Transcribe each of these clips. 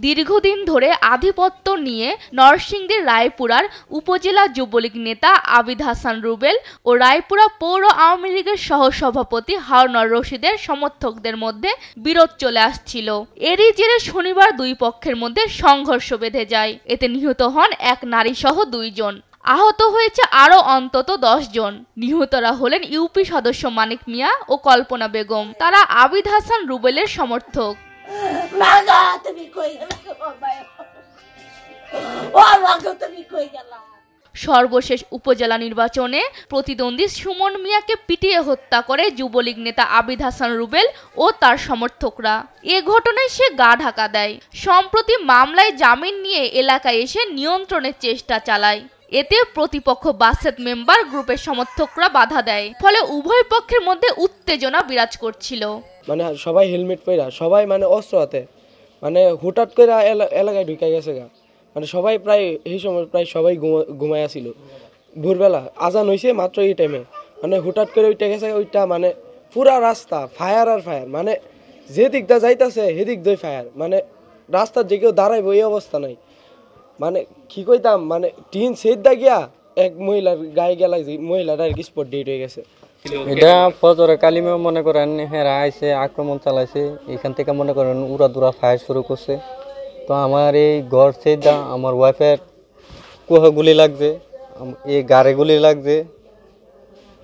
দীর্ঘদিন ধরে আধিপত্য নিয়ে নরসিংদীর রায়পুরার উপজেলা যুবলীগ নেতা আবিদ হাসান রুবেল ও রায়পুরা পৌর আওয়ামী লীগের সহসভাপতি হারুনুর রশিদের সমর্থকদের মধ্যে বিরোধ চলে আসছিল। এরই জেরে শনিবার দুই পক্ষের মধ্যে সংঘর্ষ বেঁধে যায়। এতে নিহত হন এক নারী সহ 2 জন। আহত হয়েছে আরো অন্তত 10 জন। নিহতরা হলেন ইউপি সদস্য মানিক মিয়া ও কল্পনা বেগম। তারা আবিদ হাসান রুবেলের সমর্থক। সর্বশেষ উপজেলা নির্বাচনে প্রতিদ্বন্দ্বী সুমন মিয়াকে পিটিয়ে হত্যা করে যুবলীগ নেতা আবিদ হাসান রুবেল ও তার সমর্থকরা। এ ঘটনায় সে গা ঢাকা দেয়। সম্প্রতি মামলায় জামিন নিয়ে এলাকায় এসে নিয়ন্ত্রণের চেষ্টা চালায়। এতে প্রতিপক্ষ বাসেত মেম্বার গ্রুপের সমর্থকরা বাধা দেয়। ফলে উভয় পক্ষের মধ্যে উত্তেজনা বিরাজ করছিল। মানে সবাই হেলমেট পরা, সবাই মানে অস্ত্র হাতে, মানে হুটাট করে এলাকায় ঢুকে গেছে গা। মানে সবাই প্রায় এই সময় প্রায় সবাই ঘুমায় আসিল। ভোরবেলা আজান হয়েছে মাত্র এই টাইমে মানে হুটাট করে উঠে গেছে। ওইটা মানে পুরা রাস্তা ফায়ার আর ফায়ার, মানে যে দিকটা যাইতেছে সেদিক দিয়ে ফায়ার, মানে রাস্তার যে কেউ দাঁড়াইব এই অবস্থা নাই। মানে কি কইতাম, মানে টিন সেট দা গিয়া এক মহিলার গায়ে গেলা, মহিলাটা আর কি স্পট ডেট হয়ে গেছে। এটা ফজরে কালিমা মনে করেন হেরা আইসে আক্রমণ চালাইছে। এখান থেকে মনে করেন উড়াদুরা ফায়ার শুরু করছে। তো আমার এই ঘর সেদা আমার ওয়াইফের কুহা গুলি লাগছে, এই গাড়ে গুলি লাগছে।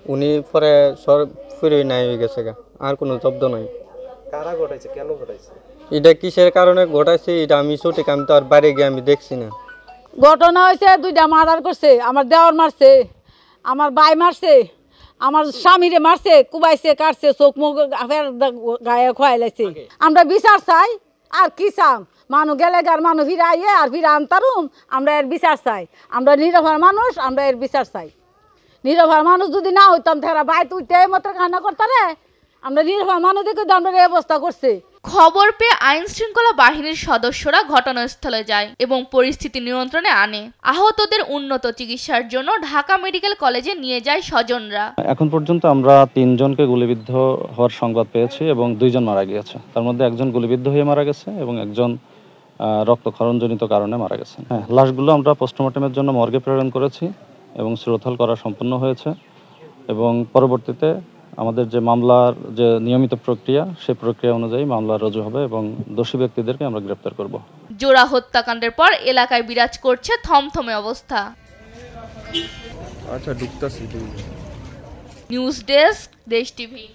উনি পরে সব ফিরে নাই হয়ে গেছে গা, আর কোনো শব্দ নাই। কারা ঘটাইছে, কেন ঘটাইছে, এটা কিসের কারণে ঘটাইছে এটা আমি সঠিক, আমি তো আর বাইরে গিয়ে আমি দেখছি না। ঘটনা হয়েছে 2টা মার্ডার করছে। আমার দেওর মারছে, আমার ভাই মারছে, আমার স্বামীরে মারছে, কুবাইছে, কাটছে, চোখ মুখ গায়ে খোয়াই লাইছে। আমরা বিচার চাই, আর কি চাম? মানুষ গেলে গার মানুষ ফিরে আইয়ে আর ফিরে আনতারুম। আমরা এর বিচার চাই। আমরা নিরভার মানুষ, আমরা এর বিচার চাই। নিরভার মানুষ যদি না হইতাম তারা বাইরে উঠতে মতো কান্না করতারে। আমরা নিরভার মানুষ দেখে আমরা এই অবস্থা করছে। খবর পেয়ে আইন শৃঙ্খলা বাহিনীর সদস্যরা ঘটনাস্থলে যায় এবং পরিস্থিতি নিয়ন্ত্রণে আনে। আহতদের উন্নত চিকিৎসার জন্য ঢাকা মেডিকেল কলেজে নিয়ে যায় স্বজনরা। এখন পর্যন্ত আমরা 3 জনকে গুলিবিদ্ধ হওয়ার সংবাদ পেয়েছি এবং 2 জন মারা গিয়েছে। তার মধ্যে একজন গুলিবিদ্ধ হয়ে মারা গেছে এবং একজন রক্তক্ষরণজনিত কারণে মারা গেছে। লাশগুলো আমরা পোস্টমর্টমের জন্য মর্গে প্রেরণ করেছি এবং শ্রোথাল করা সম্পন্ন হয়েছে এবং পরবর্তীতে আমাদের যে মামলার যে নিয়মিত প্রক্রিয়া সেই প্রক্রিয়া অনুযায়ী মামলা রুজু হবে এবং দোষী ব্যক্তিদেরকে আমরা গ্রেফতার করব। জোড়া হত্যাকাণ্ডের পর এলাকায় বিরাজ করছে থমথমে অবস্থা। আচ্ছা ঢুকতাছি। নিউজ ডেস্ক, দেশ টিভি।